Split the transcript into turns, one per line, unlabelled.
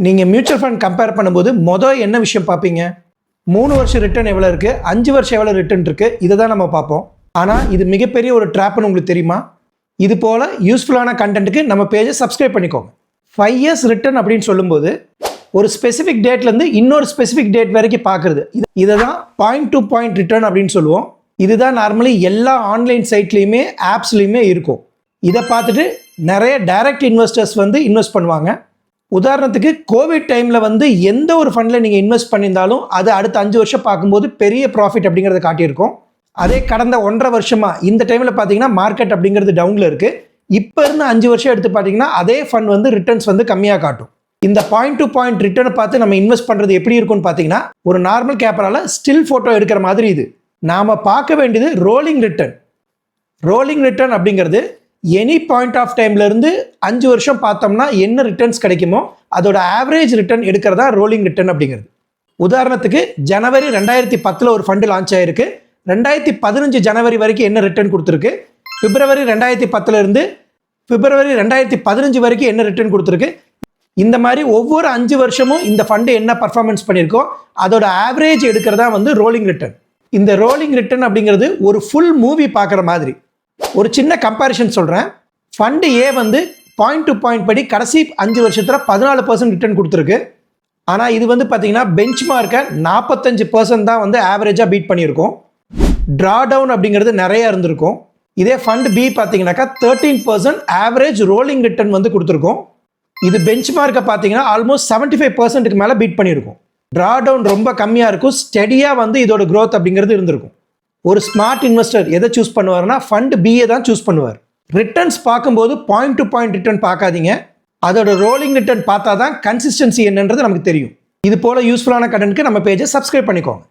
நீங்கள் mutual fund compare பண்ணும்போது என்ன விஷயம் பார்ப்பீங்க? 3 வருஷம் ரிட்டர்ன் எவ்வளோ இருக்குது, 5 வருஷம் எவ்வளோ ரிட்டர்ன் இருக்குது, இதை தான் நம்ம பார்ப்போம். ஆனால் இது மிகப்பெரிய ஒரு ட்ராப்னு உங்களுக்கு தெரியுமா? இது போல் யூஸ்ஃபுல்லான கண்டென்ட்டுக்கு நம்ம பேஜை சப்ஸ்கிரைப் பண்ணிக்கோங்க. 5 இயர்ஸ் ரிட்டர்ன் அப்படின்னு சொல்லும்போது ஒரு ஸ்பெசிஃபிக் டேட்லேருந்து இன்னொரு ஸ்பெசிஃபிக் டேட் வரைக்கும் பார்க்குறது, இதை தான் பாயிண்ட் டு பாயிண்ட் ரிட்டர்ன் அப்படின்னு சொல்லுவோம். இதுதான் நார்மலி எல்லா ஆன்லைன் சைட்லேயுமே ஆப்ஸ்லேயுமே இருக்கும். இதை பார்த்துட்டு நிறைய டைரக்ட் இன்வெஸ்டர்ஸ் இன்வெஸ்ட் பண்ணுவாங்க. உதாரணத்துக்கு கோவிட் டைமில் எந்த ஒரு ஃபண்டில் நீங்கள் இன்வெஸ்ட் பண்ணியிருந்தாலும் அது அடுத்த 5 வருஷம் பார்க்கும்போது பெரிய ப்ராஃபிட் அப்படிங்கிறத காட்டியிருக்கோம். அதே கடந்த 1.5 வருஷமாக இந்த டைமில் பார்த்தீங்கன்னா மார்க்கெட் அப்படிங்கிறது டவுனில் இருக்குது. இப்போ இருந்து 5 வருஷம் எடுத்து பார்த்தீங்கன்னா அதே ஃபண்ட் ரிட்டர்ன்ஸ் கம்மியாக காட்டும். இந்த பாயிண்ட் டு பாயிண்ட் ரிட்டர்னை பார்த்து நம்ம இன்வெஸ்ட் பண்ணுறது எப்படி இருக்கும்னு பார்த்தீங்கன்னா, ஒரு நார்மல் கேமரால ஸ்டில் ஃபோட்டோ எடுக்கிற மாதிரி இது. நாம் பார்க்க வேண்டியது ரோலிங் ரிட்டர்ன். ரோலிங் ரிட்டர்ன் அப்படிங்கிறது எனி பாயிண்ட் ஆஃப் டைம்லேருந்து 5 வருஷம் பார்த்தோம்னா என்ன ரிட்டர்ன்ஸ் கிடைக்குமோ அதோட ஆவரேஜ் ரிட்டர்ன் எடுக்கிறதா ரோலிங் ரிட்டர்ன் அப்படிங்கிறது. உதாரணத்துக்கு ஜனவரி 2010 ஒரு ஃபண்டு லான்ச் ஆகிருக்கு. 2015 ஜனவரி வரைக்கும் என்ன ரிட்டர்ன் கொடுத்துருக்கு, பிப்ரவரி 2010 இருந்து பிப்ரவரி 2015 வரைக்கும் என்ன ரிட்டர்ன் கொடுத்துருக்கு. இந்த மாதிரி ஒவ்வொரு 5 வருஷமும் இந்த ஃபண்டு என்ன பர்ஃபார்மன்ஸ் பண்ணியிருக்கோ அதோட ஆவரேஜ் எடுக்கிறதா ரோலிங் ரிட்டர்ன். இந்த ரோலிங் ரிட்டர்ன் அப்படிங்கிறது ஒரு ஃபுல் மூவி பார்க்குற மாதிரி. ஒரு சின்ன கம்பேரிஷன் சொல்கிறேன். Fund A point to point படி கடைசி 5 வருஷத்தில் 14% ரிட்டர்ன் கொடுத்துருக்கு. ஆனால் இது பார்த்தீங்கன்னா பெஞ்ச் மார்க்கை 45% தான் ஆவரேஜாக பீட் பண்ணியிருக்கோம். ட்ரா டவுன் அப்படிங்கிறது நிறைய இருந்திருக்கும். இதே ஃபண்ட் பி பார்த்தீங்கன்னாக்கா 13% ஆவரேஜ் ரோலிங் ரிட்டர்ன் கொடுத்துருக்கோம். இது பெஞ்ச் மார்க்கை பார்த்தீங்கன்னா ஆல்மோஸ்ட் 75%க்கு மேலே பீட் பண்ணியிருக்கும். ட்ரா டவுன் ரொம்ப கம்மியாக இருக்கும். ஸ்டெடியாக இதோட க்ரோத் அப்படிங்கிறது இருந்திருக்கும். ஒரு ஸ்மார்ட் இன்வெஸ்டர் எதை சூஸ் பண்ணுவார்னா ஃபண்ட் பிஏ தான் சூஸ் பண்ணுவார். ரிட்டர்ன்ஸ் பார்க்கும்போது பாயிண்ட் டு பாயிண்ட் ரிட்டர்ன் பார்க்காதீங்க, அதோட ரோலிங் ரிட்டர்ன் பார்த்தா தான் கன்சிஸ்டன்சி என்னன்றது நமக்கு தெரியும். இது போல யூஸ்ஃபுல்லான கண்டென்ட்க்கு நம்ம பேஜை சப்ஸ்கிரைப் பண்ணிக்கோங்க.